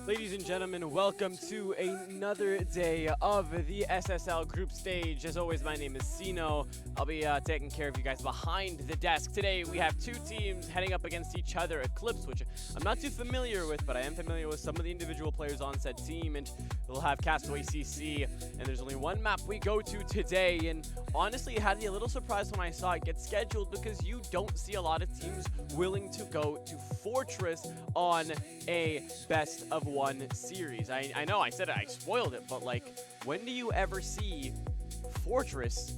Ladies and gentlemen, welcome to another day of the SSL group stage. As always, my name is Sino. I'll be taking care of you guys behind the desk. Today, we have two teams heading up against each other. Eclipse, which I'm not too familiar with, but I am familiar with some of the individual players on said team. And we'll have CSTWY CC. And there's only one map we go to today. And honestly, it had me a little surprised when I saw it get scheduled because you don't see a lot of teams willing to go to Fortress on a best of one series. I know I said it, I spoiled it, but like, when do you ever see Fortress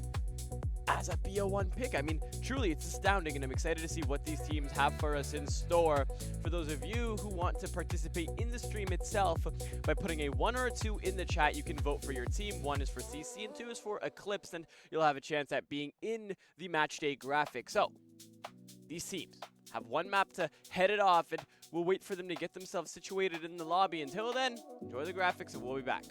as a BO1 pick? I mean, truly, it's astounding, and I'm excited to see what these teams have for us in store. For those of you who want to participate in the stream itself, by putting a 1 or a 2 in the chat, you can vote for your team. 1 is for CC and 2 is for Eclipse, and you'll have a chance at being in the match day graphic. So, these teams have one map to head it off, and we'll wait for them to get themselves situated in the lobby. Until then, enjoy the graphics, and we'll be back.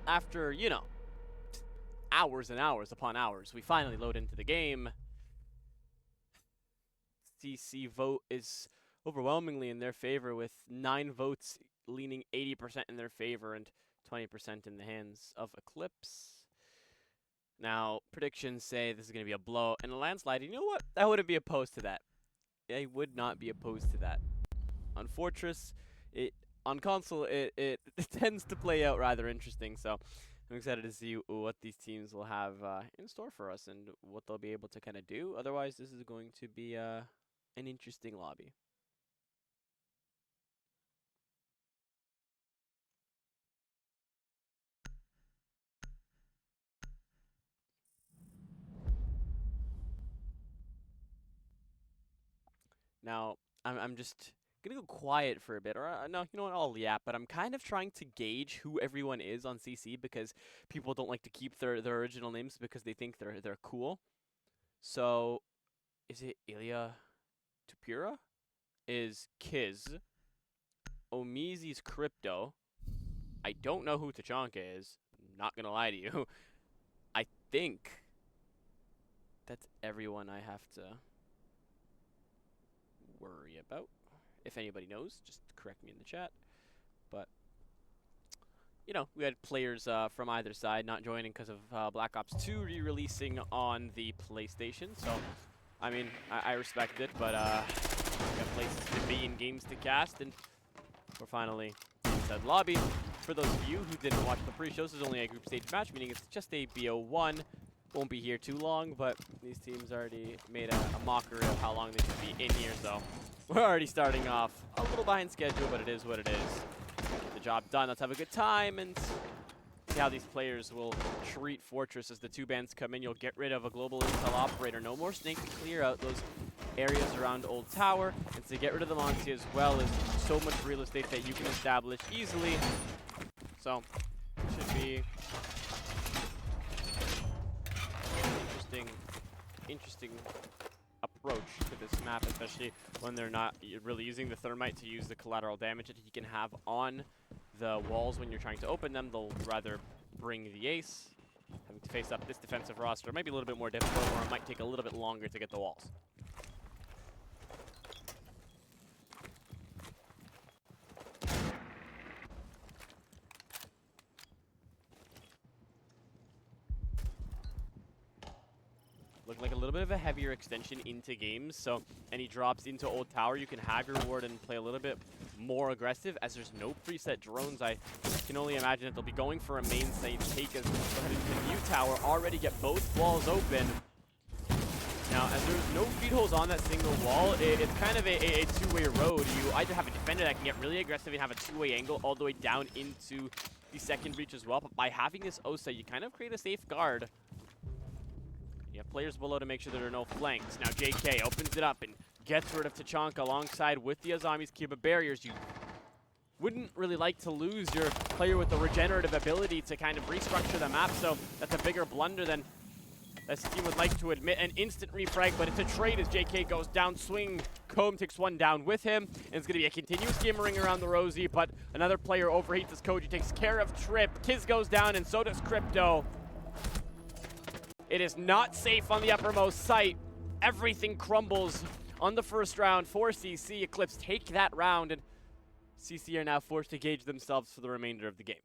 after, you know, hours and hours upon hours, we finally load into the game. CC vote is overwhelmingly in their favor, with 9 votes leaning 80% in their favor and 20% in the hands of Eclipse. Now, predictions say this is going to be a blow and a landslide. You know what? I wouldn't be opposed to that. I would not be opposed to that. On Fortress, on console, it tends to play out rather interesting, so I'm excited to see what these teams will have in store for us and what they'll be able to kind of do. Otherwise, this is going to be an interesting lobby. Now, I'm just gonna go quiet for a bit, or no, you know what, I'll yap, but I'm kind of trying to gauge who everyone is on CC because people don't like to keep their original names because they think they're cool. So, is it Ilya Tupura? Is Kiz? Omizi's Crypto. I don't know who Tachanka is. Not gonna lie to you. I think that's everyone I have to worry about. If anybody knows, just correct me in the chat. But, you know, we had players from either side not joining because of Black Ops 2 re-releasing on the PlayStation. So, I mean, I respect it, but we got places to be and games to cast, and we're finally inside the lobby. For those of you who didn't watch the pre-shows, this is only a group stage match, meaning it's just a BO1. Won't be here too long, but these teams already made a mockery of how long they should be in here, so we're already starting off a little behind schedule, but it is what it is. Get the job done. Let's have a good time and see how these players will treat Fortress as the 2 bans come in. You'll get rid of a global intel operator. No more Snake to clear out those areas around Old Tower, and to get rid of the Monty as well is so much real estate that you can establish easily. So, it should be interesting approach to this map, especially when they're not really using the thermite to use the collateral damage that you can have on the walls when you're trying to open them. They'll rather bring the ace. Having to face up this defensive roster might be a little bit more difficult, or it might take a little bit longer to get the walls. Look like a little bit of a heavier extension into games, so any drops into Old Tower, you can have your reward and play a little bit more aggressive. As there's no preset drones, I can only imagine that they'll be going for a main site take as go ahead into the new tower, already get both walls open. Now, as there's no feed holes on that single wall, it's kind of a two-way road. You either have a defender that can get really aggressive and have a two-way angle all the way down into the second breach as well, but by having this OSA, you kind of create a safe guard. You have players below to make sure there are no flanks. Now JK opens it up and gets rid of Tachanka alongside with the Azami's Cuba barriers. You wouldn't really like to lose your player with the regenerative ability to kind of restructure the map, so that's a bigger blunder than this team would like to admit. An instant refrag, but it's a trade as JK goes down. Swing, Comb takes one down with him, and it's going to be a continuous skimmering around the Rosie, but another player overheats as Koji takes care of Trip. Kiz goes down, and so does Crypto. It is not safe on the uppermost site. Everything crumbles on the first round for CC. Eclipse take that round, and CC are now forced to gauge themselves for the remainder of the game.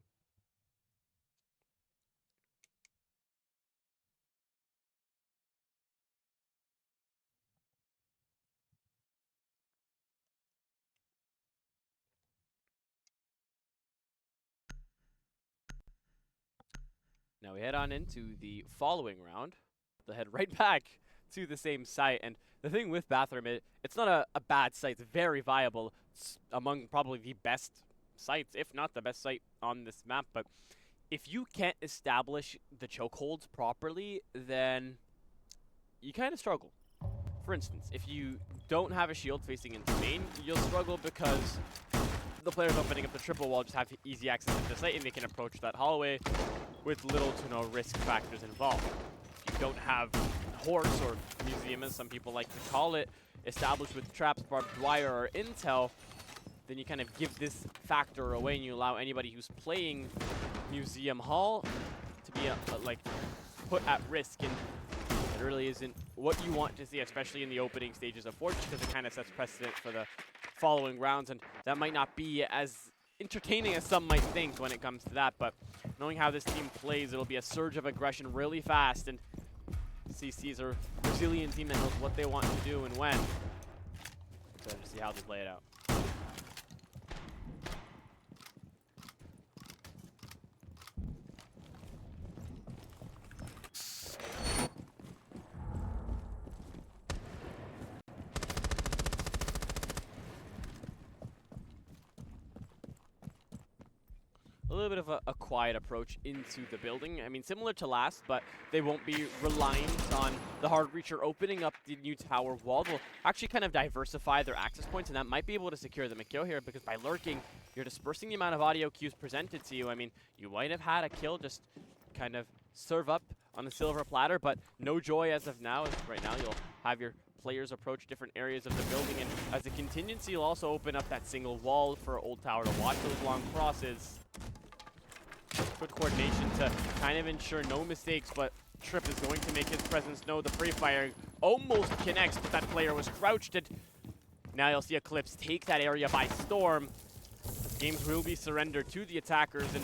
Now we head on into the following round. They'll head right back to the same site. And the thing with Bathroom, it's not a bad site. It's very viable. It's among probably the best sites, if not the best site on this map. But if you can't establish the chokeholds properly, then you kind of struggle. For instance, if you don't have a shield facing into main, you'll struggle because the players opening up the triple wall just have easy access to the site, and they can approach that hallway with little to no risk factors involved. If you don't have horse or museum, as some people like to call it, established with traps, barbed wire, or intel, then you kind of give this factor away and you allow anybody who's playing Museum Hall to be like put at risk, and it really isn't what you want to see, especially in the opening stages of Forge, because it kind of sets precedent for the following rounds, and that might not be as entertaining as some might think when it comes to that, but knowing how this team plays, it'll be a surge of aggression really fast, and CC's a resilient team that knows what they want to do and when. So to see how they play it out. A little bit of a quiet approach into the building. I mean, similar to last, but they won't be reliant on the hard breacher opening up the new tower wall. They'll actually kind of diversify their access points, and that might be able to secure the kill here, because by lurking, you're dispersing the amount of audio cues presented to you. I mean, you might have had a kill just kind of serve up on the silver platter, but no joy as of now. Right now, you'll have your players approach different areas of the building, and as a contingency, you'll also open up that single wall for Old Tower to watch those long crosses. Good coordination to kind of ensure no mistakes, but Trip is going to make his presence known. The free fire almost connects, but that player was crouched. And now you'll see Eclipse take that area by storm. Games will be surrendered to the attackers, and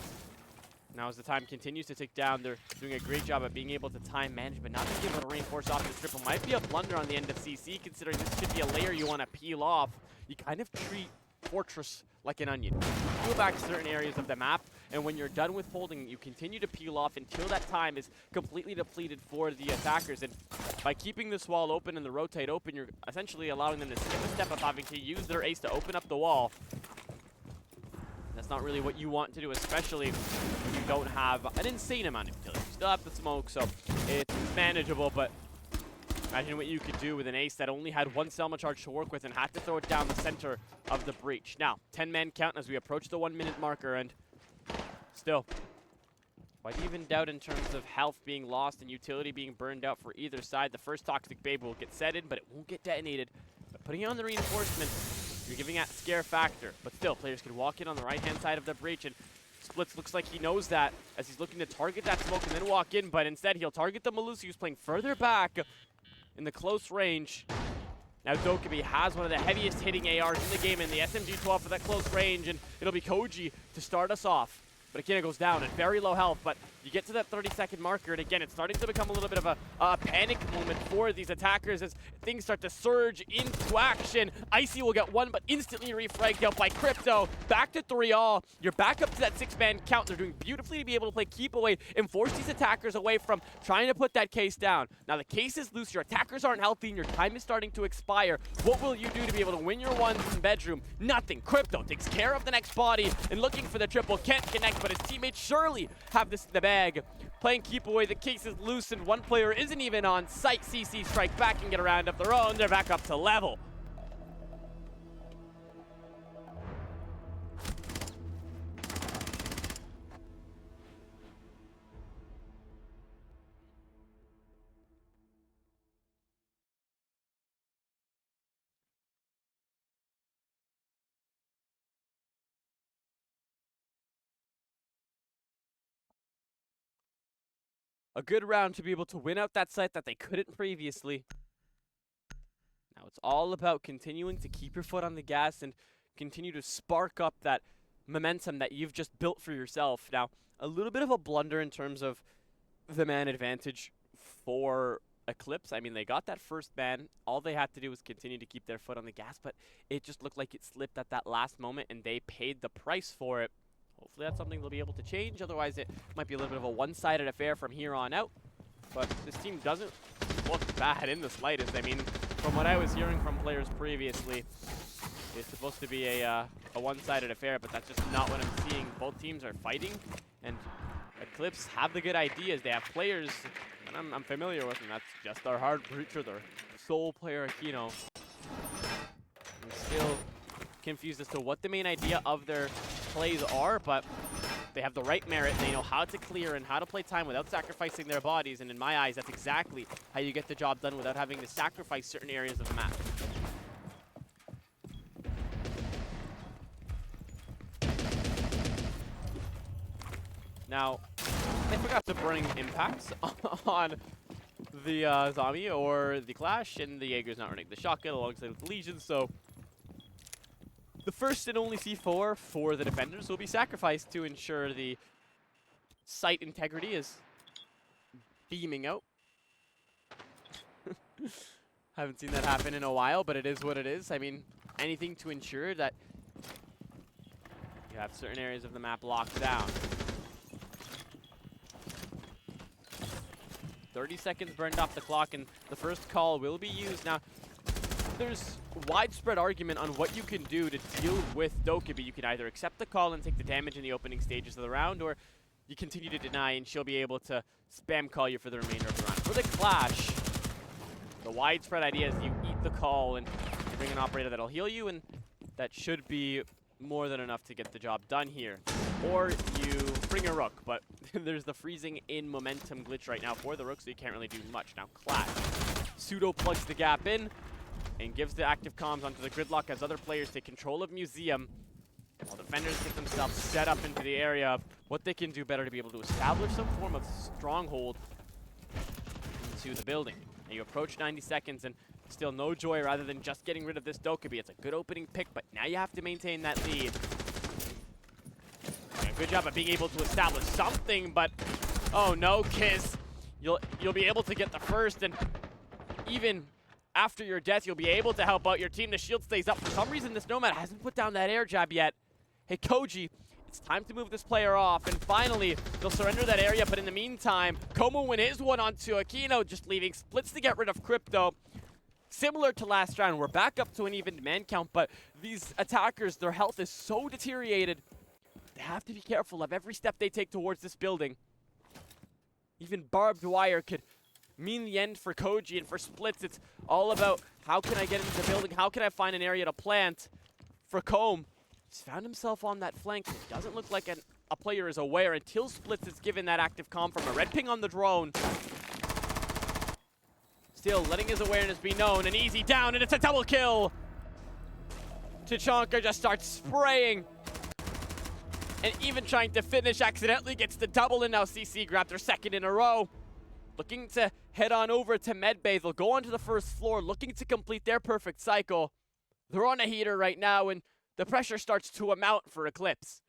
now as the time continues to tick down, they're doing a great job at being able to time manage, but not being able to reinforce off this triple. Might be a blunder on the end of CC, considering this should be a layer you want to peel off. You kind of treat Fortress like an onion. You peel back certain areas of the map, and when you're done with holding, you continue to peel off until that time is completely depleted for the attackers. And by keeping this wall open and the rotate open, you're essentially allowing them to skip a step of having to use their ace to open up the wall. That's not really what you want to do, especially when you don't have an insane amount of kills. You still have the smoke, so it's manageable, but imagine what you could do with an ace that only had one Selma charge to work with and had to throw it down the center of the breach. Now, 10-man count as we approach the 1-minute marker, and still, why even doubt in terms of health being lost and utility being burned out for either side? The first Toxic Babe will get set in, but it won't get detonated. But putting on the reinforcement, you're giving that scare factor. But still, players can walk in on the right-hand side of the breach, and Splits looks like he knows that as he's looking to target that smoke and then walk in, but instead he'll target the Melusi, who's playing further back in the close range. Now Dokkaebi has one of the heaviest hitting ARs in the game in the SMG-12 for that close range, and it'll be Koji to start us off. But again, it goes down at very low health, but you get to that 30-second marker, and again, it's starting to become a little bit of a panic moment for these attackers as things start to surge into action. Icy will get one, but instantly refragged out by Crypto. Back to 3-all. You're back up to that 6-man count. They're doing beautifully to be able to play keep away and force these attackers away from trying to put that case down. Now the case is loose, your attackers aren't healthy, and your time is starting to expire. What will you do to be able to win your ones in bedroom? Nothing. Crypto takes care of the next body and looking for the triple. Can't connect, but his teammates surely have this in the bag. Playing keep away, the case is loose, and one player isn't even on site. CC strike back and get a round of their own. They're back up to level. A good round to be able to win out that site that they couldn't previously. Now it's all about continuing to keep your foot on the gas and continue to spark up that momentum that you've just built for yourself. Now, a little bit of a blunder in terms of the man advantage for Eclipse. I mean, they got that first ban. All they had to do was continue to keep their foot on the gas, but it just looked like it slipped at that last moment, and they paid the price for it. Hopefully that's something they'll be able to change. Otherwise, it might be a little bit of a one-sided affair from here on out. But this team doesn't look bad in the slightest. I mean, from what I was hearing from players previously, it's supposed to be a one-sided affair, but that's just not what I'm seeing. Both teams are fighting, and Eclipse have the good ideas. They have players, and I'm familiar with them. That's just our hard breacher, their sole player, Aquino. I'm still confused as to what the main idea of their plays are, but they have the right merit. They know how to clear and how to play time without sacrificing their bodies, and in my eyes, that's exactly how you get the job done without having to sacrifice certain areas of the map. Now, they forgot to bring impacts on the zombie or the Clash, and the Jaeger's not running the shotgun alongside with the Legion, so the first and only C4 for the defenders will be sacrificed to ensure the site integrity is beaming out. Haven't seen that happen in a while, but it is what it is. I mean, anything to ensure that you have certain areas of the map locked down. 30 seconds burned off the clock, and the first call will be used. Now, there's widespread argument on what you can do to deal with Dokkaebi. You can either accept the call and take the damage in the opening stages of the round, or you continue to deny and she'll be able to spam call you for the remainder of the round. For the Clash, the widespread idea is you eat the call and you bring an operator that'll heal you, and that should be more than enough to get the job done here. Or you bring a Rook, but there's the freezing in momentum glitch right now for the Rook, so you can't really do much. Now Clash pseudo plugs the gap in and gives the active comms onto the gridlock as other players take control of Museum, while defenders get themselves set up into the area of what they can do better to be able to establish some form of stronghold into the building. And you approach 90 seconds and still no joy rather than just getting rid of this Dokkaebi. It's a good opening pick, but now you have to maintain that lead. Yeah, good job of being able to establish something, but oh no, Kiz. You'll be able to get the first, and even after your death, you'll be able to help out your team. The shield stays up. For some reason, this Nomad hasn't put down that air jab yet. Hey, Koji, it's time to move this player off, and finally, they'll surrender that area, but in the meantime, Como win his one onto Aquino, just leaving Splits to get rid of Crypto. Similar to last round, we're back up to an even man count, but these attackers, their health is so deteriorated, they have to be careful of every step they take towards this building. Even barbed wire could mean the end for Koji, and for Splits, it's all about how can I get into the building, how can I find an area to plant. For Comb, he's found himself on that flank. It doesn't look like a player is aware until Splits is given that active comm from a red ping on the drone. Still letting his awareness be known, an easy down, and it's a double kill. Tachanka just starts spraying, and even trying to finish, accidentally gets the double, and now CC grabbed their second in a row. Looking to head on over to Medbay. They'll go onto the first floor, looking to complete their perfect cycle. They're on a heater right now, and the pressure starts to amount for Eclipse.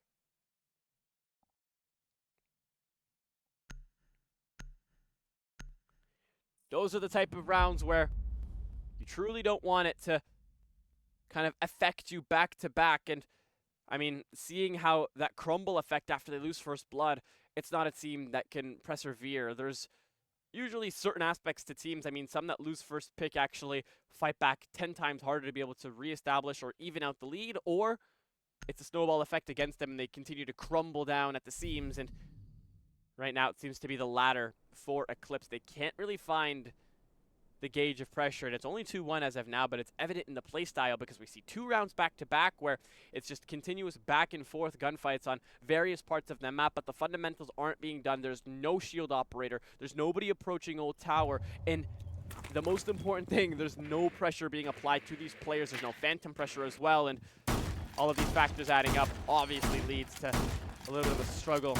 Those are the type of rounds where you truly don't want it to kind of affect you back to back. And I mean, seeing how that crumble effect after they lose first blood, it's not a team that can persevere. There's usually certain aspects to teams. I mean, some that lose first pick actually fight back 10 times harder to be able to reestablish or even out the lead, or it's a snowball effect against them and they continue to crumble down at the seams. And right now it seems to be the latter for Eclipse. They can't really find the gauge of pressure, and it's only 2-1 as of now, but it's evident in the playstyle because we see 2 rounds back to back where it's just continuous back and forth gunfights on various parts of the map, but the fundamentals aren't being done. There's no shield operator, there's nobody approaching Old Tower, and the most important thing, there's no pressure being applied to these players. There's no phantom pressure as well, and all of these factors adding up obviously leads to a little bit of a struggle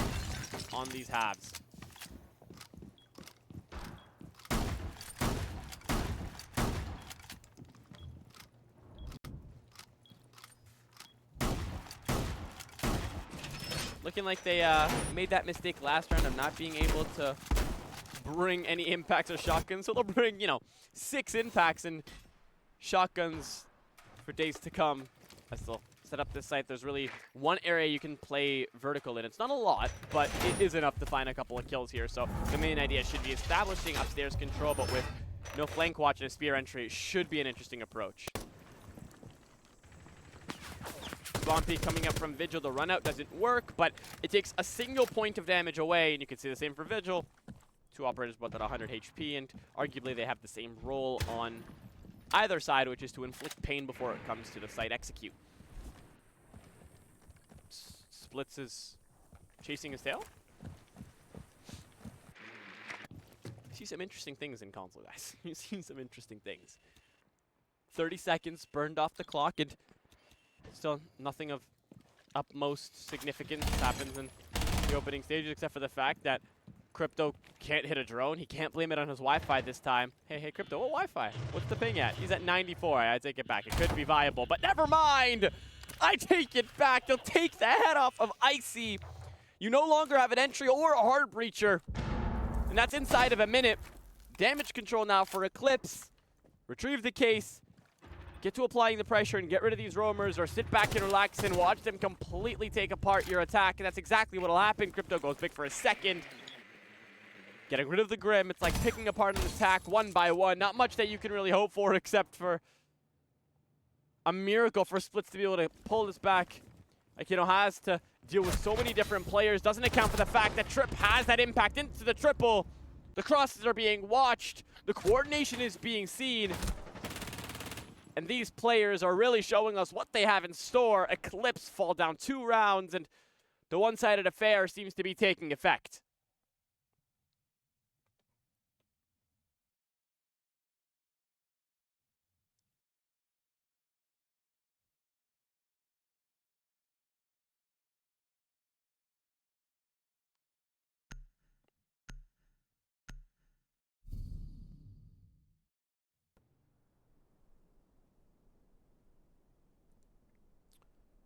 on these halves. Looking like they made that mistake last round of not being able to bring any impacts or shotguns. So they'll bring, 6 impacts and shotguns for days to come as they'll set up this site. There's really one area you can play vertical in. It's not a lot, but it is enough to find a couple of kills here. So the main idea should be establishing upstairs control, but with no flank watch and a spear entry, it should be an interesting approach. Bumpy coming up from Vigil. The run out doesn't work, but it takes a single point of damage away, and you can see the same for Vigil. 2 operators both at 100 HP, and arguably they have the same role on either side, which is to inflict pain before it comes to the site execute. Splits is chasing his tail. You see some interesting things in console, guys. You see some interesting things. 30 seconds burned off the clock, and still nothing of utmost significance happens, and the opening stages, except for the fact that Crypto can't hit a drone. He can't blame it on his Wi-Fi this time. Hey, Crypto, what Wi-Fi? What's the ping at? He's at 94. I take it back. It could be viable, but never mind. I take it back. They'll take the head off of Icy. You no longer have an entry or a hard breacher, and that's inside of a minute. Damage control now for Eclipse. Retrieve the case. Get to applying the pressure and get rid of these roamers, or sit back and relax and watch them completely take apart your attack, and that's exactly what will happen. Crypto goes big for a second. Getting rid of the Grim, it's like picking apart an attack one by one. Not much that you can really hope for, except for a miracle for Splits to be able to pull this back. Like, you know, has to deal with so many different players. Doesn't account for the fact that Trip has that impact into the triple. The crosses are being watched. The coordination is being seen. And these players are really showing us what they have in store. Eclipse fall down 2 rounds, and the one-sided affair seems to be taking effect.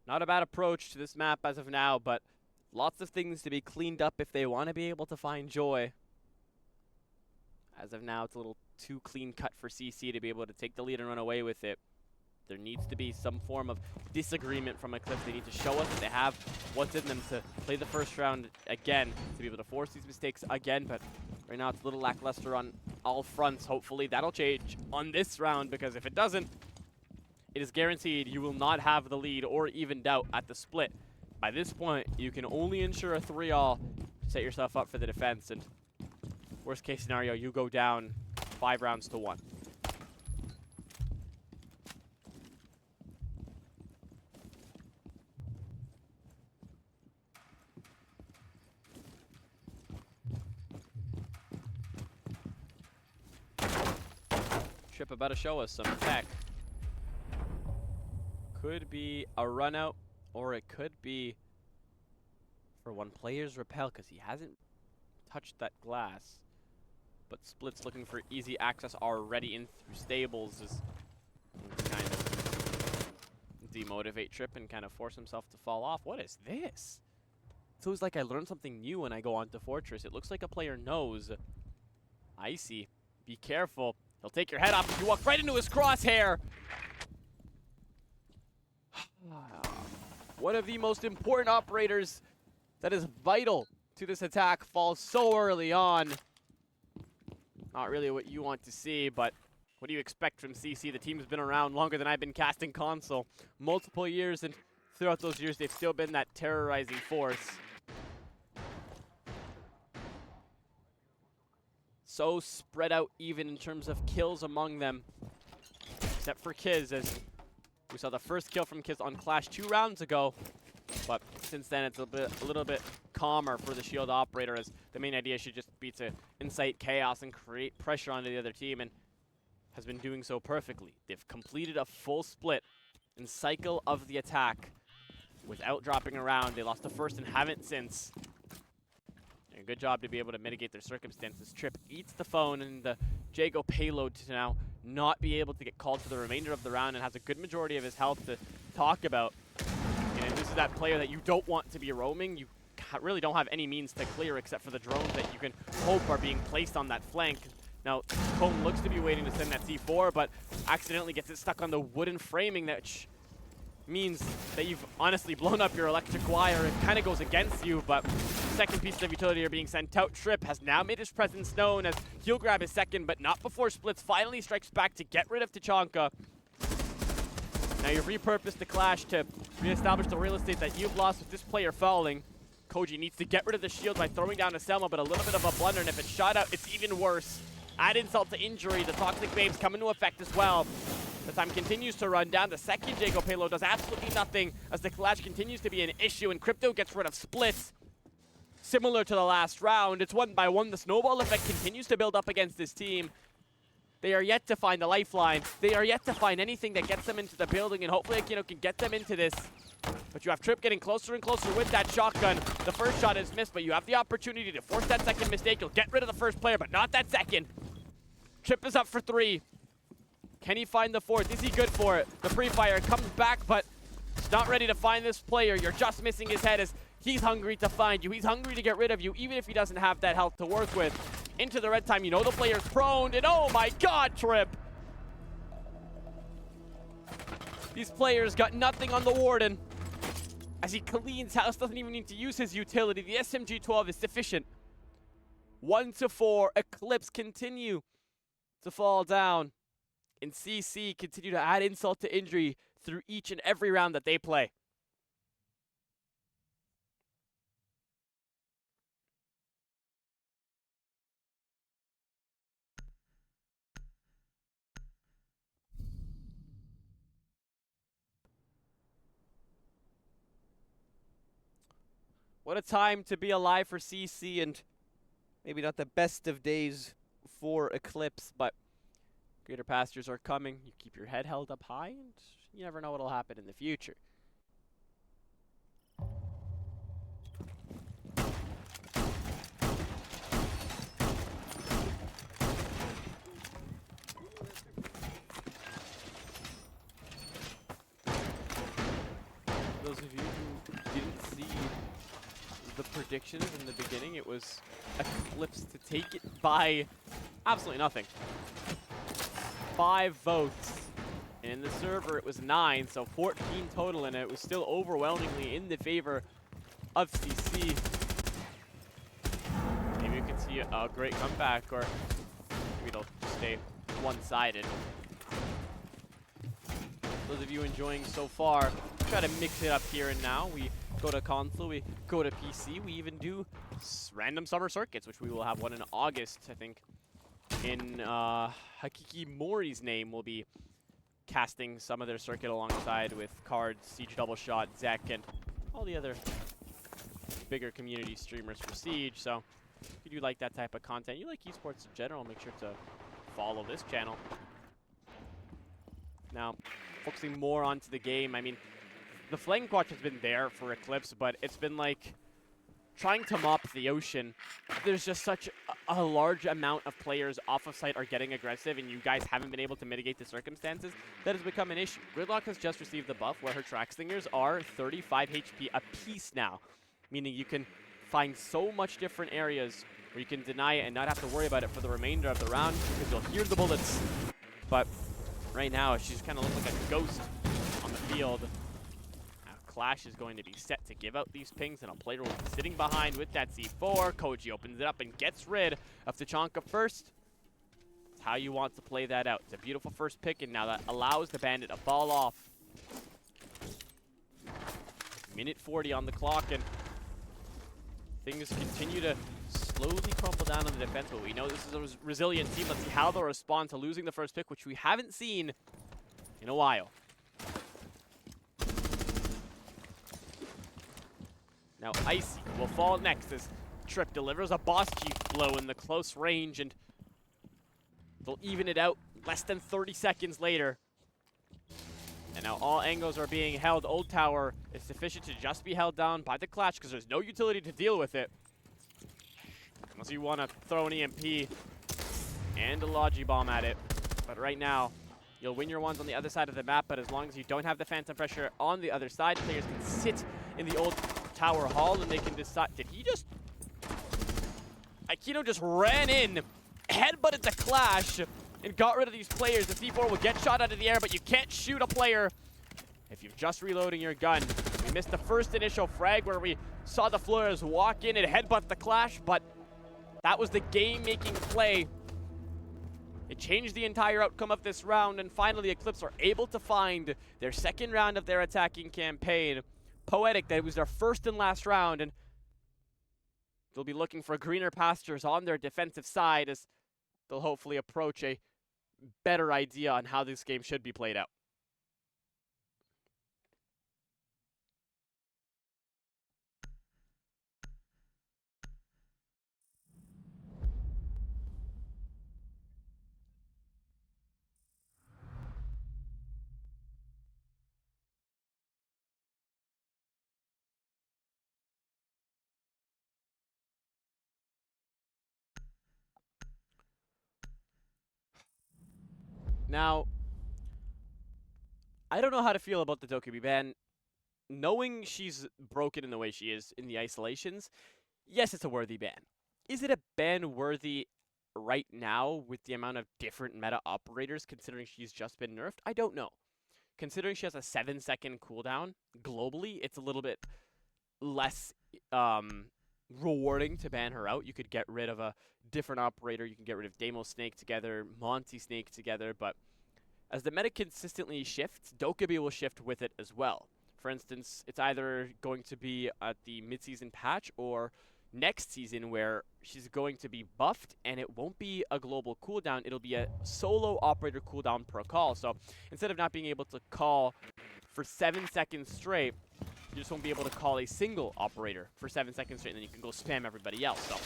Not a bad approach to this map as of now, but lots of things to be cleaned up if they want to be able to find joy. As of now, it's a little too clean cut for CC to be able to take the lead and run away with it. There needs to be some form of disagreement from Eclipse. They need to show us that they have what's in them to play the first round again, to be able to force these mistakes again, but right now it's a little lackluster on all fronts. Hopefully that'll change on this round, because if it doesn't, it is guaranteed you will not have the lead or evened out at the split. By this point, you can only ensure a 3-all to set yourself up for the defense, and worst case scenario, you go down 5 rounds to 1. Trip about to show us some tech. Could be a run out, or it could be for one player's repel, because he hasn't touched that glass. But Split's looking for easy access already in through stables is kind of demotivate Trip and kind of force himself to fall off. What is this? It's always like I learned something new when I go onto Fortress. It looks like a player knows. Icy, be careful. He'll take your head off if you walk right into his crosshair. One of the most important operators that is vital to this attack falls so early on. Not really what you want to see, but what do you expect from CC? The team's been around longer than I've been casting console. Multiple years, and throughout those years, they've still been that terrorizing force. So spread out even in terms of kills among them. Except for Kiz, as we saw the first kill from Kiz on Clash 2 rounds ago, but since then it's a little bit calmer for the Shield operator, as the main idea should just be to incite chaos and create pressure onto the other team, and has been doing so perfectly. They've completed a full split and cycle of the attack without dropping around. They lost the first and haven't since. And a good job to be able to mitigate their circumstances. Trip eats the phone, and the Jago payload to now not be able to get called for the remainder of the round, and has a good majority of his health to talk about. And this is that player that you don't want to be roaming. You really don't have any means to clear except for the drones that you can hope are being placed on that flank. Now, Cone looks to be waiting to send that C4, but accidentally gets it stuck on the wooden framing, that means that you've honestly blown up your electric wire. It kind of goes against you, but second pieces of utility are being sent out. Trip has now made his presence known, as he'll grab his second, but not before Splits finally strikes back to get rid of Tachanka. Now you've repurposed the Clash to reestablish the real estate that you've lost with this player falling. Koji needs to get rid of the shield by throwing down a Selma, but a little bit of a blunder, and if it's shot out, it's even worse. Add insult to injury, the Toxic Babes come into effect as well. The time continues to run down. The second Jago payload does absolutely nothing, as the Clash continues to be an issue, and Crypto gets rid of Splits. Similar to the last round, it's 1 by 1. The snowball effect continues to build up against this team. They are yet to find the lifeline. They are yet to find anything that gets them into the building, and hopefully Aquino can get them into this. But you have Trip getting closer and closer with that shotgun. The first shot is missed, but you have the opportunity to force that second mistake. You'll get rid of the first player, but not that second. Trip is up for 3. Can he find the 4th? Is he good for it? The pre-fire comes back, but he's not ready to find this player. You're just missing his head as he's hungry to find you. He's hungry to get rid of you, even if he doesn't have that health to work with. Into the red time, you know the player's prone, and oh my god, Trip! These players got nothing on the Warden. As he cleans house, doesn't even need to use his utility. The SMG-12 is sufficient. 1-4, Eclipse continue to fall down. And CC continue to add insult to injury through each and every round that they play. What a time to be alive for CC, and maybe not the best of days for Eclipse, but greater pastures are coming. You keep your head held up high, and you never know what'll happen in the future. Those of you who didn't see the predictions in the beginning, it was Eclipse to take it by absolutely nothing. 5 votes. And in the server, it was 9, so 14 total, and it was still overwhelmingly in the favor of CC. Maybe you can see a great comeback, or maybe it'll stay one-sided. Those of you enjoying so far, try to mix it up here and now. We go to console, we go to PC, we even do random summer circuits, which we will have one in August, I think. In Hakiki Mori's name, will be casting some of their circuit alongside with Cards, Siege Double Shot, Zek, and all the other bigger community streamers for Siege. So if you do like that type of content, you like esports in general, make sure to follow this channel. Now, focusing more onto the game, I mean, the flank watch has been there for Eclipse, but it's been like trying to mop the ocean. There's just such a large amount of players off of site are getting aggressive, and you guys haven't been able to mitigate the circumstances. That has become an issue. Gridlock has just received the buff where her track stingers are 35 HP a piece now, meaning you can find so much different areas where you can deny it and not have to worry about it for the remainder of the round because you'll hear the bullets. But right now, she's kind of looking like a ghost on the field. Clash is going to be set to give out these pings, and a player will be sitting behind with that C4. Koji opens it up and gets rid of Tachanka first. It's how you want to play that out. It's a beautiful first pick, and now that allows the Bandit to fall off. Minute 40 on the clock, and things continue to slowly crumble down on the defense, but we know this is a resilient team. Let's see how they'll respond to losing the first pick, which we haven't seen in a while. Now Icy will fall next as Trip delivers a boss chief blow in the close range, and they'll even it out less than 30 seconds later. And now all angles are being held. Old Tower is sufficient to just be held down by the Clash because there's no utility to deal with it. Unless you want to throw an EMP and a Logi Bomb at it. But right now, you'll win your ones on the other side of the map, but as long as you don't have the Phantom Pressure on the other side, players can sit in the Old Tower Hall and they can decide. Did he just... Aquino just ran in, headbutted the Clash, and got rid of these players. The C4 will get shot out of the air, but you can't shoot a player if you're just reloading your gun. We missed the first initial frag where we saw the Fleurs walk in and headbutt the Clash, but that was the game-making play. It changed the entire outcome of this round, and finally Eclipse are able to find their second round of their attacking campaign. Poetic that it was their first and last round, and they'll be looking for greener pastures on their defensive side as they'll hopefully approach a better idea on how this game should be played out. Now, I don't know how to feel about the Dokkaebi ban. Knowing she's broken in the way she is in the isolations, yes, it's a worthy ban. Is it a ban worthy right now with the amount of different meta operators, considering she's just been nerfed? I don't know. Considering she has a 7-second cooldown, globally, it's a little bit less rewarding to ban her out. You could get rid of a different operator. You can get rid of Demo Snake together, Monty Snake together, but as the meta consistently shifts, Dokkaebi will shift with it as well. For instance, it's either going to be at the mid-season patch or next season where she's going to be buffed, and it won't be a global cooldown. It'll be a solo operator cooldown per call. So instead of not being able to call for 7 seconds straight, you just won't be able to call a single operator for 7 seconds straight, and then you can go spam everybody else. So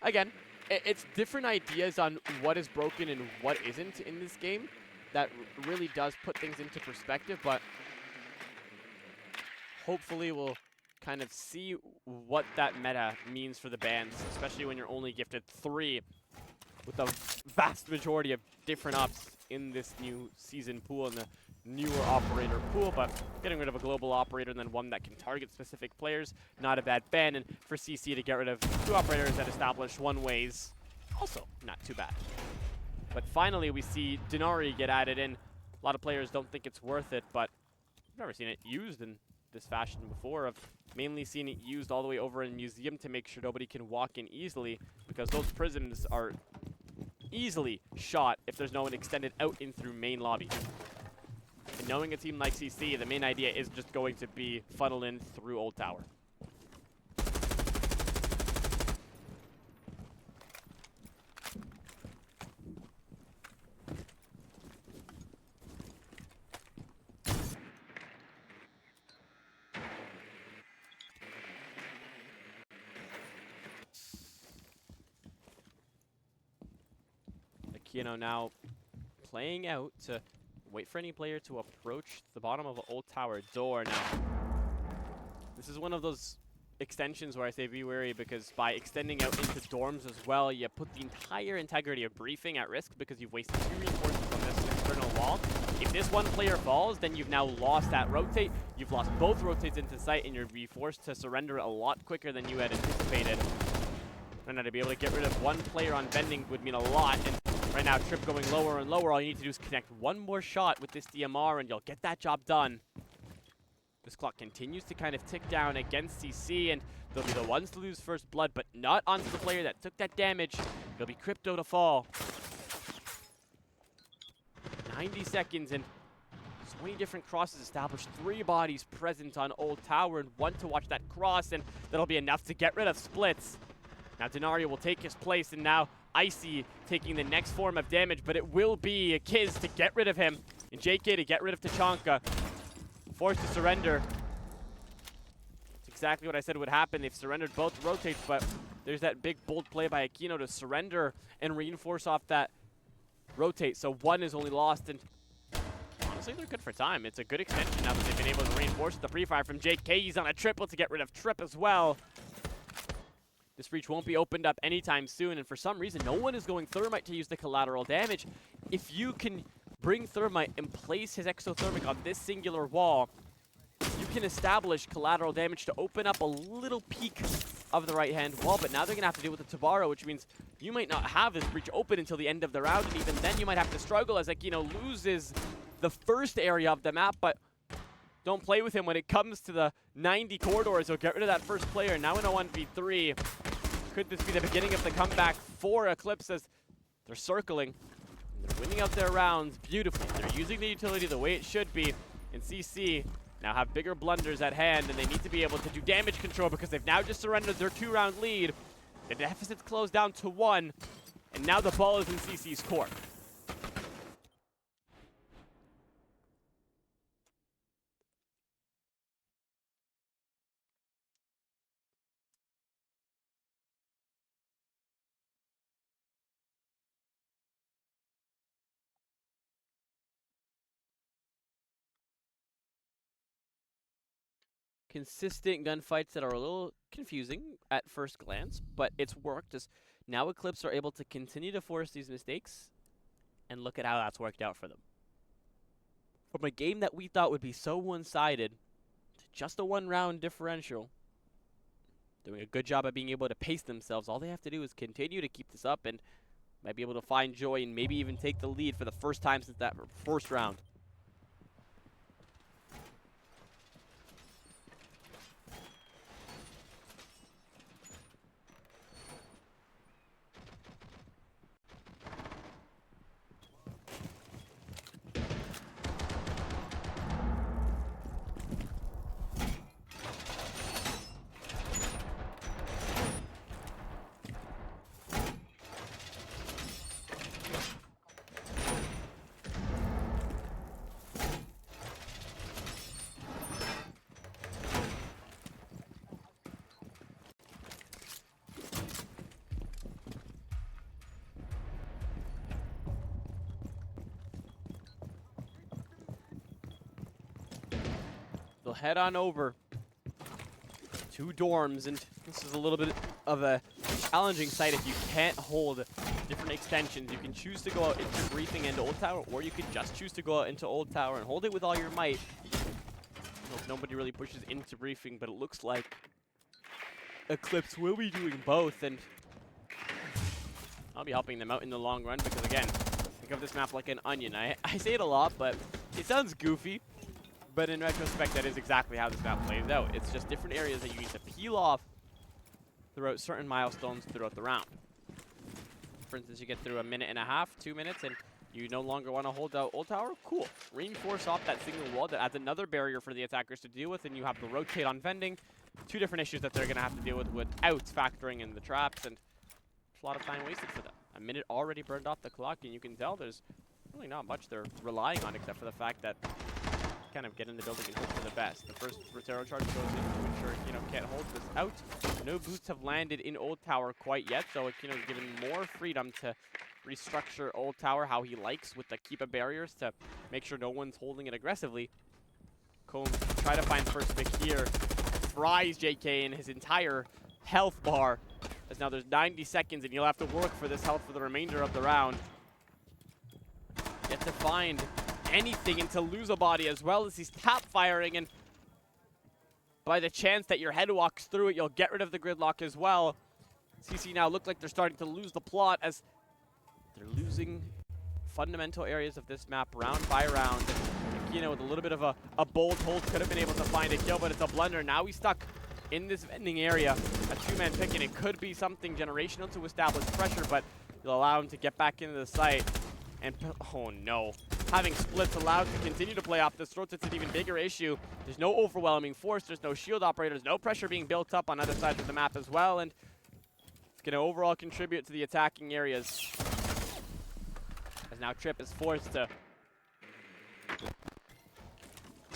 again, it's different ideas on what is broken and what isn't in this game that really does put things into perspective, but hopefully we'll kind of see what that meta means for the bans, especially when you're only gifted 3 with a vast majority of different ops in this new season pool and the newer operator pool. But getting rid of a global operator and then one that can target specific players, not a bad ban. And for CC to get rid of 2 operators that establish one ways, also not too bad. But finally we see Denari get added in. A lot of players don't think it's worth it, but I've never seen it used in this fashion before. I've mainly seen it used all the way over in Museum to make sure nobody can walk in easily, because those prisms are easily shot if there's no one extended out in through main lobby. And knowing a team like CC, the main idea is just going to be funnel in through Old Tower. Aquino now playing out to wait for any player to approach the bottom of the Old Tower door. Now, this is one of those extensions where I say be wary, because by extending out into dorms as well, you put the entire integrity of briefing at risk because you've wasted 2 reinforcements on this external wall. If this one player falls, then you've now lost that rotate. You've lost both rotates into sight, and you're forced to surrender a lot quicker than you had anticipated. And now to be able to get rid of one player on bending would mean a lot. And right now, Trip going lower and lower. All you need to do is connect one more shot with this DMR, and you'll get that job done. This clock continues to kind of tick down against CC, and they'll be the ones to lose first blood, but not onto the player that took that damage. It'll be Crypto to fall. 90 seconds, and so many different crosses established. 3 bodies present on Old Tower, and 1 to watch that cross, and that'll be enough to get rid of Splits. Now Denario will take his place, and now Icy taking the next form of damage, but it will be a Kiz to get rid of him, and JK to get rid of Tachanka. Forced to surrender. It's exactly what I said would happen. They've surrendered both rotates, but there's that big bold play by Aquino to surrender and reinforce off that rotate. So 1 is only lost, and honestly, they're good for time. It's a good extension now that they've been able to reinforce the pre-fire from JK. He's on a triple to get rid of Trip as well. This breach won't be opened up anytime soon, and for some reason, no one is going Thermite to use the collateral damage. If you can bring Thermite and place his exothermic on this singular wall, you can establish collateral damage to open up a little peak of the right-hand wall, but now they're going to have to deal with the Tabaro, which means you might not have this breach open until the end of the round, and even then you might have to struggle as Aquino loses the first area of the map, but don't play with him when it comes to the 90 corridors. He'll get rid of that first player. Now in a 1v3. Could this be the beginning of the comeback for Eclipse as they're circling? They're winning out their rounds beautifully. They're using the utility the way it should be. And CC now have bigger blunders at hand, and they need to be able to do damage control because they've now just surrendered their 2-round lead. The deficit's closed down to 1, and now the ball is in CC's court. Consistent gunfights that are a little confusing at first glance, but it's worked as now Eclipse are able to continue to force these mistakes And look at how that's worked out for them. From a game that we thought would be so one-sided to just a one-round differential, doing a good job of being able to pace themselves. All they have to do is continue to keep this up and might be able to find joy and maybe even take the lead for the first time since that first round. They'll head on over to dorms, and this is a little bit of a challenging site if you can't hold different extensions. You can choose to go out into briefing and Old Tower, or you can just choose to go out into Old Tower and hold it with all your might. Nobody really pushes into briefing, but it looks like Eclipse will be doing both, and I'll be helping them out in the long run because, again, think of this map like an onion. I say it a lot, but it sounds goofy. But in retrospect, that is exactly how this map plays out. It's just different areas that you need to peel off throughout certain milestones throughout the round. For instance, you get through a minute and a half, 2 minutes, and you no longer want to hold out Old Tower. Cool. Reinforce off that single wall. That adds another barrier for the attackers to deal with, and you have the rotate on vending. Two different issues that they're going to have to deal with without factoring in the traps, and there's a lot of time wasted for them. A minute already burned off the clock, and you can tell there's really not much they're relying on except for the fact that kind of get in the building and hope for the best. The first Rotero charge goes in to ensure, can't hold this out. No boots have landed in Old Tower quite yet, so it's, given more freedom to restructure Old Tower how he likes with the keep of barriers to make sure no one's holding it aggressively. Combs try to find first pick here. Fries JK in his entire health bar, as now there's 90 seconds and you'll have to work for this health for the remainder of the round. Get to find anything and to lose a body as well as he's tap firing, and by the chance that your head walks through it, you'll get rid of the gridlock as well. CC now look like they're starting to lose the plot as they're losing fundamental areas of this map round by round. And, with a little bit of a bold hold, could have been able to find a kill, but it's a blunder. Now he's stuck in this vending area. A two-man pick, and it could be something generational to establish pressure, but you'll allow him to get back into the site. And, oh no. Having splits allowed to continue to play off this throat, it's an even bigger issue. There's no overwhelming force, there's no shield operators, no pressure being built up on other sides of the map as well, and it's going to overall contribute to the attacking areas. As now Trip is forced to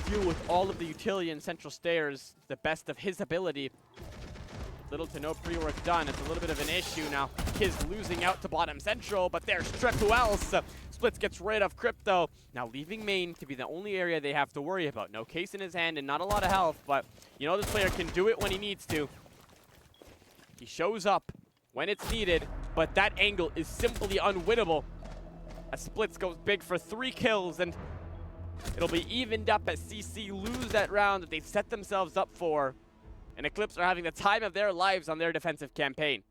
deal with all of the utility and central stairs to the best of his ability. Little to no pre-work done. It's a little bit of an issue now. Kiz losing out to bottom central, but there's Trip. Who else? Splits gets rid of Crypto. Now leaving main to be the only area they have to worry about. No case in his hand and not a lot of health, but this player can do it when he needs to. He shows up when it's needed, but that angle is simply unwinnable. As Splits goes big for 3 kills, and it'll be evened up as CC lose that round that they've set themselves up for. And Eclipse are having the time of their lives on their defensive campaign.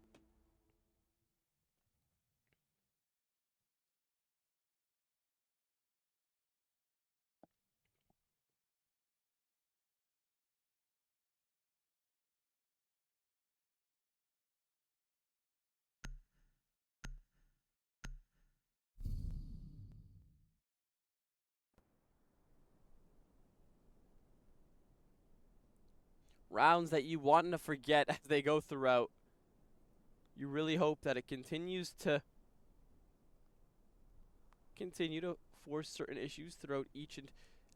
Rounds that you want to forget as they go throughout. You really hope that it continues to force certain issues throughout each and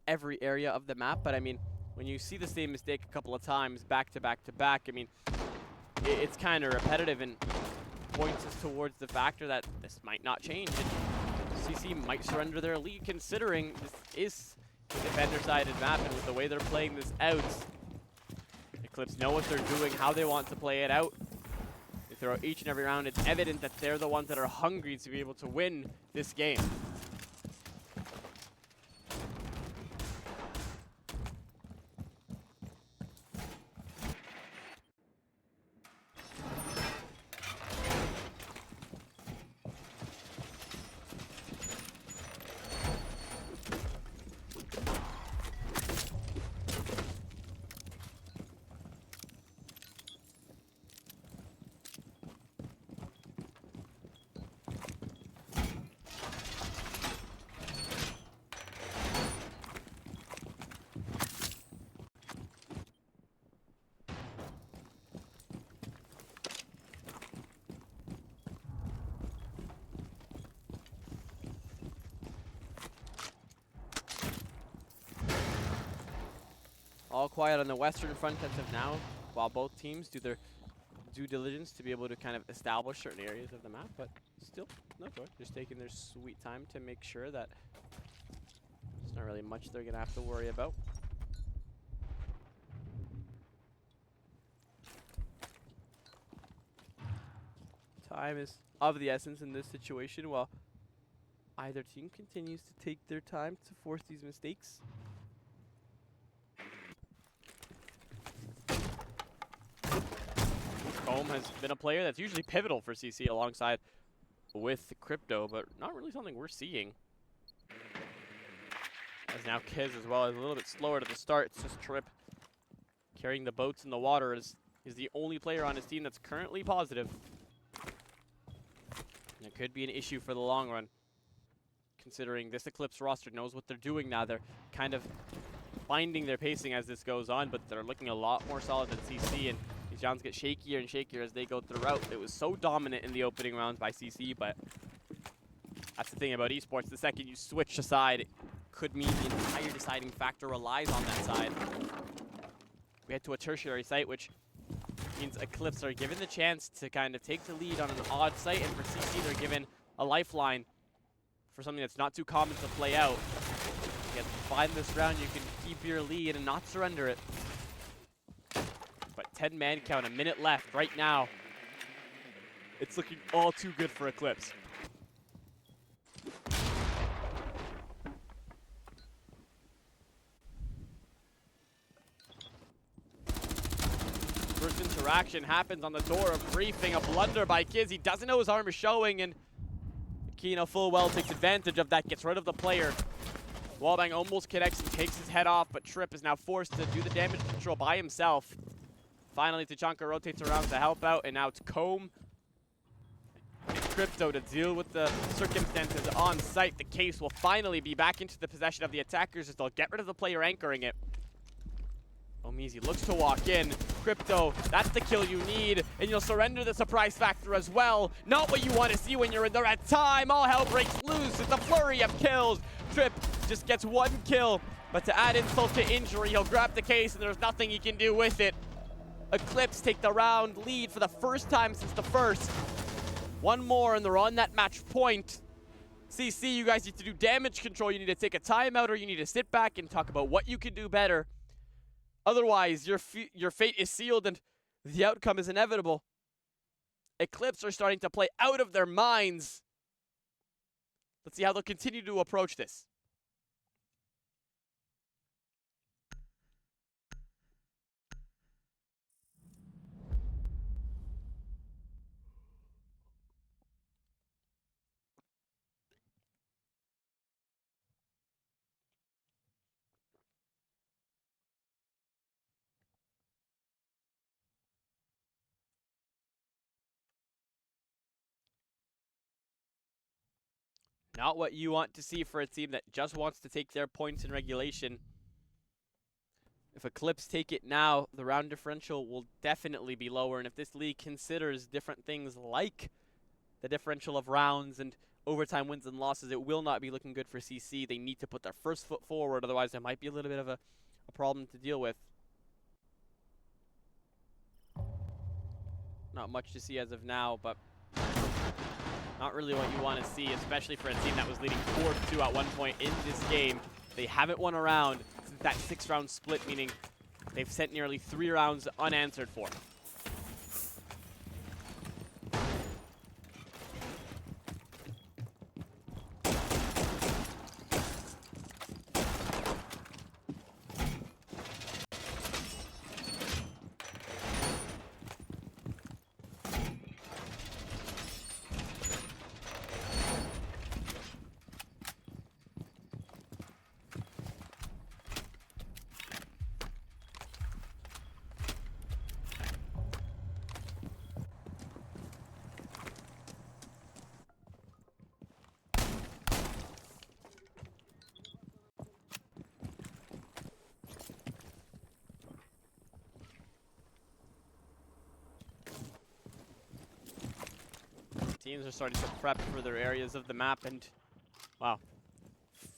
every area of the map. But I mean, when you see the same mistake a couple of times back to back to back, I mean, it's kind of repetitive and points us towards the factor that this might not change. And CC might surrender their lead, considering this is the defender-sided map, and with the way they're playing this out, Eclipse know what they're doing, how they want to play it out. They throw each and every round. It's evident that they're the ones that are hungry to be able to win this game. all quiet on the western front as of now, while both teams do their due diligence to be able to kind of establish certain areas of the map, but still, no joy. Just taking their sweet time to make sure that there's not really much they're going to have to worry about. Time is of the essence in this situation, while either team continues to take their time to force these mistakes. Comb has been a player that's usually pivotal for CC alongside with Crypto, but not really something we're seeing. As now Kiz as well is a little bit slower to the start. It's just Trip carrying the boats in the water is the only player on his team that's currently positive. And it could be an issue for the long run, considering this Eclipse roster knows what they're doing now. They're kind of finding their pacing as this goes on, but they're looking a lot more solid than CC, and these rounds get shakier and shakier as they go throughout. It was so dominant in the opening rounds by CC, but that's the thing about esports. The second you switch aside, it could mean the entire deciding factor relies on that side. We head to a tertiary site, which means Eclipse are given the chance to kind of take the lead on an odd site, and for CC they're given a lifeline for something that's not too common to play out. You find this round, you can keep your lead and not surrender it. But 10-man count, a minute left right now. It's looking all too good for Eclipse. First interaction happens on the door of briefing, a blunder by Kiz. He doesn't know his arm is showing, and Kino full well takes advantage of that, gets rid of the player. Wallbang almost connects and takes his head off, but Trip is now forced to do the damage control by himself. Finally, Tachanka rotates around to help out, and now it's Comb and Crypto to deal with the circumstances on site. The case will finally be back into the possession of the attackers as they'll get rid of the player anchoring it. Omizi looks to walk in. Crypto, that's the kill you need, and you'll surrender the surprise factor as well. Not what you want to see when you're in the red time. All hell breaks loose. It's a flurry of kills. Trip just gets one kill, but to add insult to injury, he'll grab the case and there's nothing he can do with it. Eclipse take the round lead for the first time since the first. One more and they're on that match point. CC, you guys need to do damage control. You need to take a timeout, or you need to sit back and talk about what you can do better. Otherwise, your fate is sealed and the outcome is inevitable. Eclipse are starting to play out of their minds. Let's see how they'll continue to approach this. Not what you want to see for a team that just wants to take their points in regulation. If Eclipse take it now, the round differential will definitely be lower, and if this league considers different things like the differential of rounds and overtime wins and losses, it will not be looking good for CC. They need to put their first foot forward, otherwise there might be a little bit of a problem to deal with. Not much to see as of now, but not really what you want to see, especially for a team that was leading 4-2 at one point in this game. They haven't won a round since that 6-round split, meaning they've sent nearly 3 rounds unanswered for. Teams are starting to prep for their areas of the map, and wow,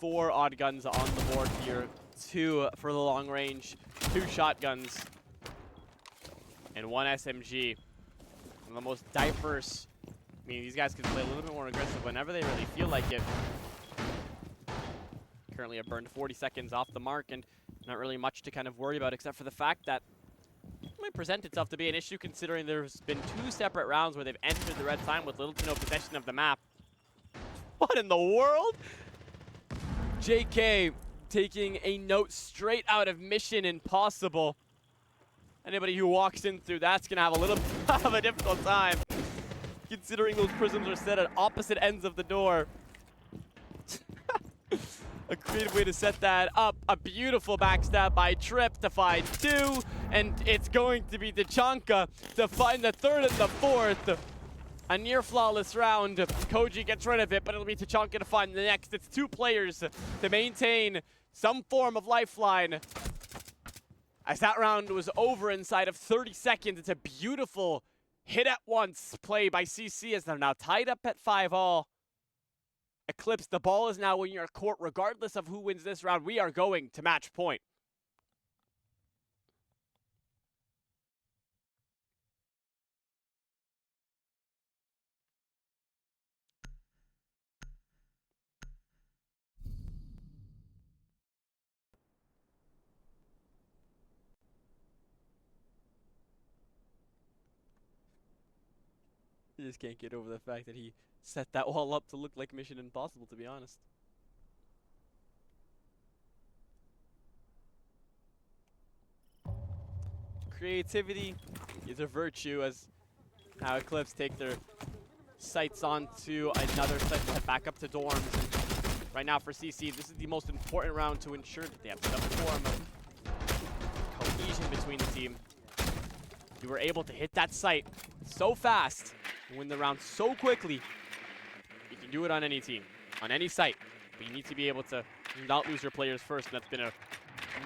4 odd guns on the board here. 2 for the long range, 2 shotguns, and 1 SMG. One of the most diverse. I mean, these guys can play a little bit more aggressive whenever they really feel like it. Currently have burned 40 seconds off the mark, and not really much to kind of worry about, except for the fact that it might present itself to be an issue, considering there's been 2 separate rounds where they've entered the red time with little to no possession of the map. What in the world? JK taking a note straight out of Mission Impossible. Anybody who walks in through that's going to have a little bit of a difficult time, considering those prisms are set at opposite ends of the door. A creative way to set that up. A beautiful backstab by Trip to find 2, and it's going to be Tachanka to find the 3rd and the 4th. A near flawless round. Koji gets rid of it, but it'll be Tachanka to find the next. It's 2 players to maintain some form of lifeline. As that round was over inside of 30 seconds, it's a beautiful hit at once play by CC as they're now tied up at 5-all. Eclipse, the ball is now in your court. Regardless of who wins this round, we are going to match point. I just can't get over the fact that he set that wall up to look like Mission Impossible, to be honest. Creativity is a virtue, as now Eclipse take their sights onto another site to head back up to dorms. And right now for CC, this is the most important round to ensure that they have some form of cohesion between the team. You were able to hit that site so fast, win the round so quickly. You can do it on any team, on any site, but you need to be able to not lose your players first, and that's been a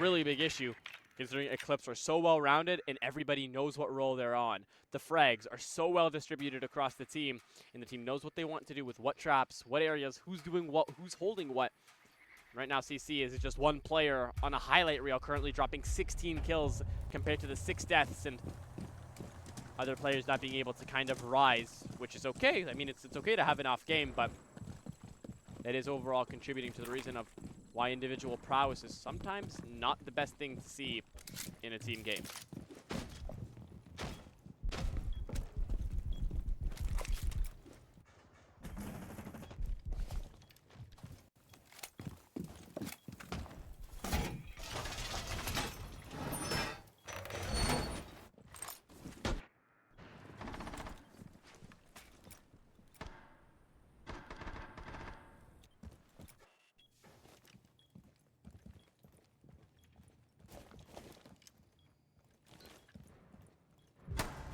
really big issue, considering Eclipse are so well-rounded and everybody knows what role they're on. The frags are so well distributed across the team, and the team knows what they want to do with what traps, what areas, who's doing what, who's holding what. Right now, CC is just one player on a highlight reel, currently dropping 16 kills compared to the 6 deaths, and other players not being able to kind of rise, which is okay. I mean, it's okay to have an off game, but that is overall contributing to the reason of why individual prowess is sometimes not the best thing to see in a team game.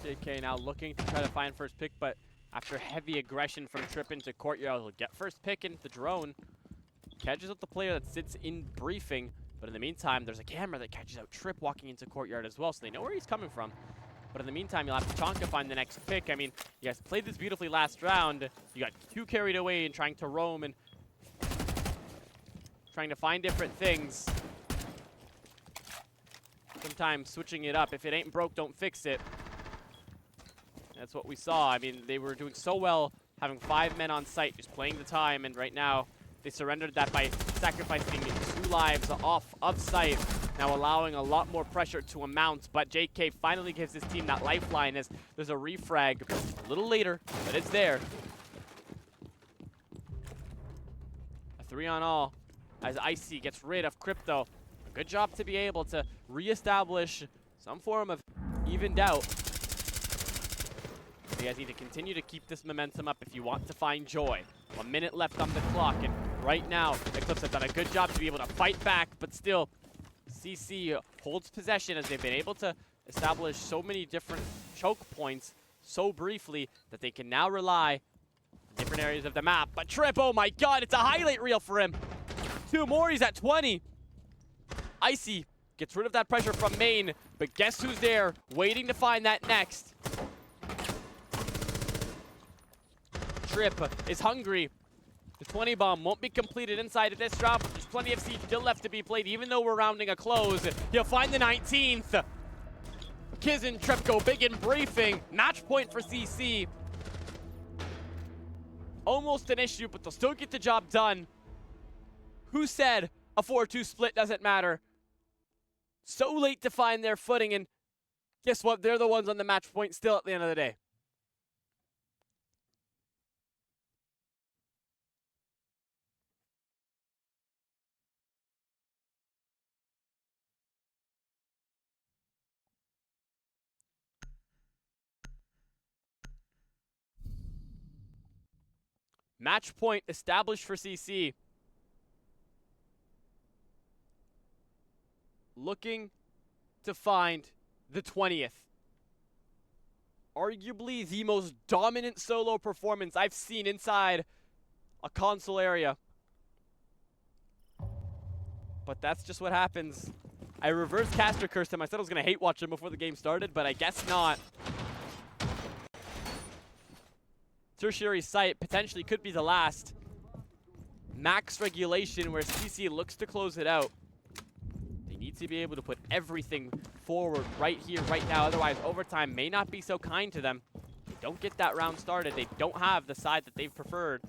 JK now looking to try to find first pick, but after heavy aggression from Trip into Courtyard, he'll get first pick into the drone. Catches out the player that sits in briefing, but in the meantime, there's a camera that catches out Trip walking into Courtyard as well, so they know where he's coming from. But in the meantime, you'll have Tachanka find the next pick. I mean, you guys played this beautifully last round. You got too carried away in trying to roam and trying to find different things. Sometimes switching it up. If it ain't broke, don't fix it. That's what we saw. I mean, they were doing so well having 5 men on site, just playing the time, and right now they surrendered that by sacrificing 2 lives off of site, now allowing a lot more pressure to amount, but JK finally gives his team that lifeline as there's a refrag a little later, but it's there. A 3-on-all as Icy gets rid of Crypto. A good job to be able to reestablish some form of evened out. You guys need to continue to keep this momentum up if you want to find joy. 1 minute left on the clock, and right now, Eclipse have done a good job to be able to fight back, but still, CC holds possession as they've been able to establish so many different choke points so briefly that they can now rely on different areas of the map. But Trip, oh my god, it's a highlight reel for him. 2 more, he's at 20. Icy gets rid of that pressure from main, but guess who's there, waiting to find that next. Trip is hungry. The 20 bomb won't be completed inside of this round, but there's plenty of siege still left to be played, even though we're rounding a close. He'll find the 19th. Kiz and Trip go big in briefing. Match point for CC. Almost an issue, but they'll still get the job done. Who said a 4-2 split doesn't matter? So late to find their footing, and guess what? They're the ones on the match point still at the end of the day. Match point established for CC. Looking to find the 20th. Arguably the most dominant solo performance I've seen inside a console area. But that's just what happens. I reverse caster cursed him. I said I was going to hate watch him before the game started, but I guess not. Tertiary site potentially could be the last. Max regulation where CC looks to close it out. They need to be able to put everything forward right here, right now. Otherwise, overtime may not be so kind to them. They don't get that round started. They don't have the side that they've preferred.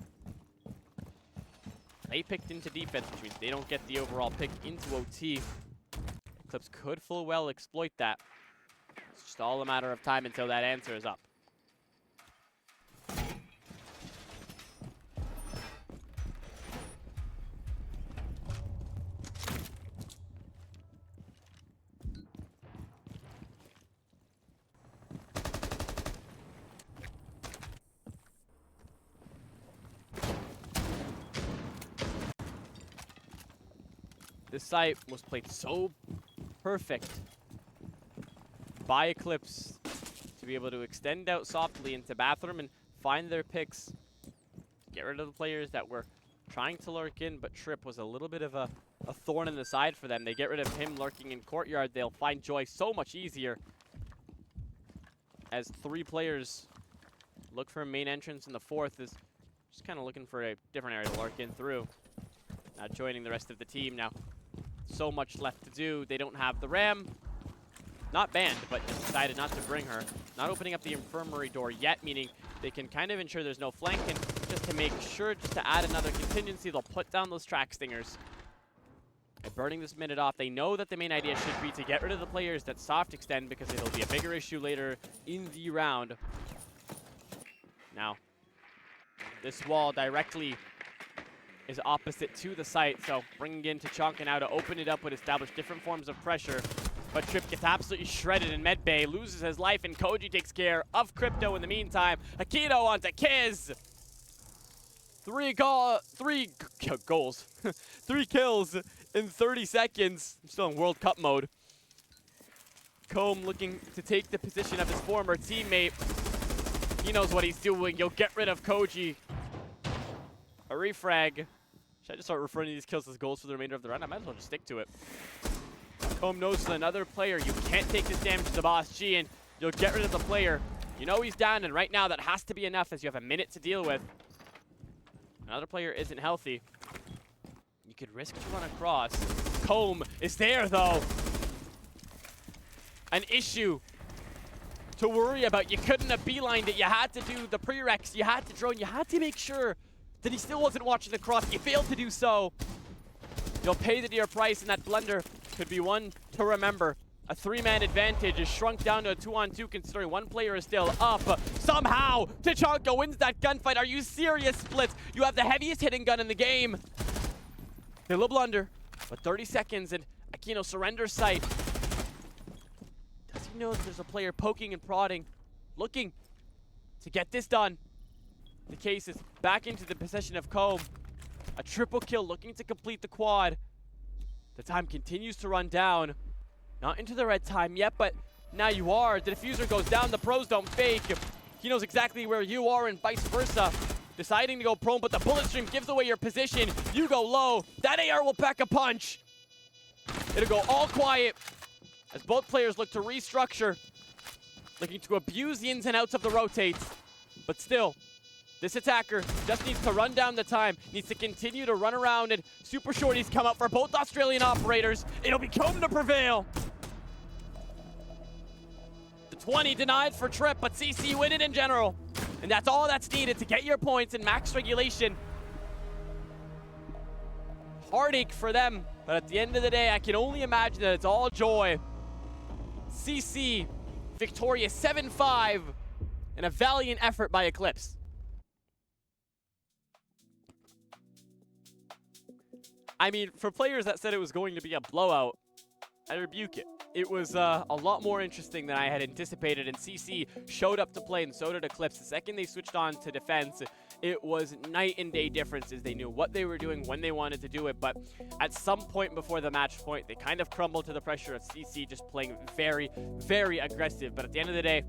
They picked into defense, which means they don't get the overall pick into OT. Eclipse could full well exploit that. It's just all a matter of time until that answer is up. This site was played so perfect by Eclipse to be able to extend out softly into bathroom and find their picks. Get rid of the players that were trying to lurk in, but Trip was a little bit of a thorn in the side for them. They get rid of him lurking in courtyard. They'll find Joy so much easier as 3 players look for a main entrance, and the 4th is just kind of looking for a different area to lurk in through. Now joining the rest of the team. Now, so much left to do. They don't have the Ram. Not banned, but decided not to bring her. Not opening up the infirmary door yet, meaning they can kind of ensure there's no flanking. Just to make sure, just to add another contingency, they'll put down those track stingers. By burning this minute off, they know that the main idea should be to get rid of the players that soft extend, because it'll be a bigger issue later in the round. Now, this wall directly is opposite to the site, so bringing in Tachanka now to open it up would establish different forms of pressure. But Trip gets absolutely shredded in medbay, loses his life, and Koji takes care of Crypto in the meantime. Akito onto Kiz. 3 goals. 3 kills in 30 seconds. I'm still in World Cup mode. Comb looking to take the position of his former teammate. He knows what he's doing. You'll get rid of Koji. A refrag. Should I just start referring to these kills as goals for the remainder of the round? I might as well just stick to it. Comb knows another player. You can't take this damage to the boss G, and you'll get rid of the player. You know he's down, and right now that has to be enough as you have a minute to deal with. Another player isn't healthy. You could risk to run across. Comb is there, though. An issue to worry about. You couldn't have beelined it. You had to do the prereqs. You had to drone. You had to make sure that he still wasn't watching the cross. You failed to do so. You'll pay the dear price, and that blunder could be one to remember. A 3-man advantage is shrunk down to a 2-on-2, considering one player is still up. Somehow, Tachanka wins that gunfight. Are you serious, Splits? You have the heaviest hitting gun in the game. A little blunder, but 30 seconds, and Aquino surrenders sight. Does he know that there's a player poking and prodding, looking to get this done? The case is back into the possession of Comb. A triple kill looking to complete the quad. The time continues to run down. Not into the red time yet, but now you are. The diffuser goes down. The pros don't fake. He knows exactly where you are and vice versa. Deciding to go prone, but the bullet stream gives away your position. You go low. That AR will pack a punch. It'll go all quiet as both players look to restructure. Looking to abuse the ins and outs of the rotates. But still, This attacker just needs to run down the time, needs to continue to run around, and super shorties come up for both Australian operators. It'll be Comb to prevail. The 20 denied for Trip, but CC win it in general. And that's all that's needed to get your points in max regulation. Heartache for them, but at the end of the day, I can only imagine that it's all joy. CC victorious 7-5 and a valiant effort by Eclipse. I mean, for players that said it was going to be a blowout, I rebuke it. It was a lot more interesting than I had anticipated, and CC showed up to play, and so did Eclipse. The second they switched on to defense, it was night and day differences. They knew what they were doing when they wanted to do it, but at some point before the match point, they kind of crumbled to the pressure of CC just playing very, very aggressive. But at the end of the day,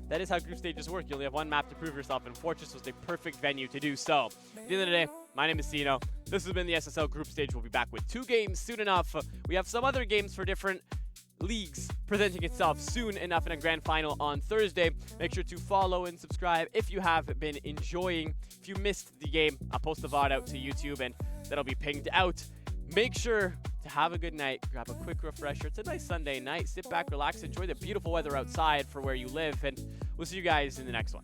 that is how group stages work. You only have one map to prove yourself, and Fortress was the perfect venue to do so. At the end of the day, my name is Sino. This has been the SSL group stage. We'll be back with 2 games soon enough. We have some other games for different leagues presenting itself soon enough in a grand final on Thursday. Make sure to follow and subscribe if you have been enjoying. If you missed the game, I'll post the VOD out to YouTube, and that'll be pinged out. Make sure to have a good night, grab a quick refresher. It's a nice Sunday night. Sit back, relax, enjoy the beautiful weather outside for where you live, and we'll see you guys in the next one.